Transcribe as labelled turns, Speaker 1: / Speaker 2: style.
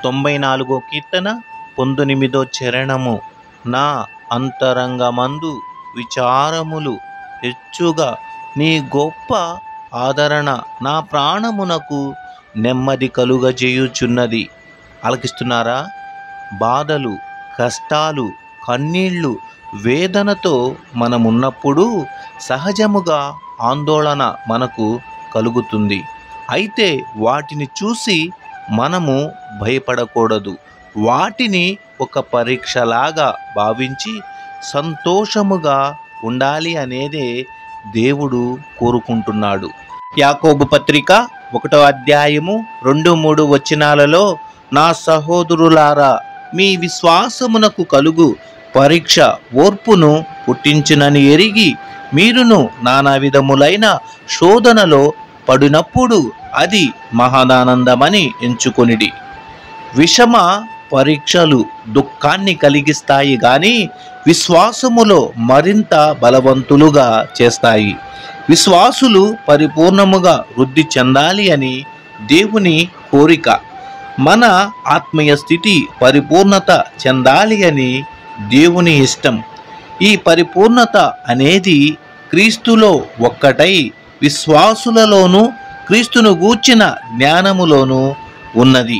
Speaker 1: 94 కీర్తన 19 చరణము. నా అంతరంగమందు విచారములు హెచ్చుగా నీ గొప్ప ఆదరణ నా ప్రాణమునకు నెమ్మది కలుగజేయుచున్నది. ఆలకిస్తున్నారా? బాధలు, కష్టాలు, కన్నీళ్ళు, వేదనతో మనమున్నప్పుడు సహజముగా ఆందోళన మనకు కలుగుతుంది. అయితే వాటిని చూసి మనము భయపడకూడదు. వాటిని ఒక పరీక్షలాగా భావించి సంతోషముగా ఉండాలి అనేదే దేవుడు కోరుకుంటున్నాడు. యాకోబు పత్రిక 1వ అధ్యాయము 2-3 వచనాలలో, నా సహోదరులారా, మీ విశ్వాసమునకు కలుగు పరీక్ష ఓర్పును పుట్టించునని ఎరిగి మీరును నానా విధములైన శోధనలో పడినప్పుడు అది మహాదానందమని ఎంచుకొనిడి. విషమ పరీక్షలు దుఃఖాన్ని కలిగిస్తాయి గాని విశ్వాసములో మరింత బలవంతులుగా చేస్తాయి. విశ్వాసులు పరిపూర్ణముగా వృద్ధి చెందాలి అని దేవుని కోరిక. మన ఆత్మీయ స్థితి పరిపూర్ణత చెందాలి అని దేవుని ఇష్టం. ఈ పరిపూర్ణత అనేది క్రీస్తులో ఒక్కటై విశ్వాసులలోనూ క్రీస్తును గూర్చిన జ్ఞానములోనూ ఉన్నది.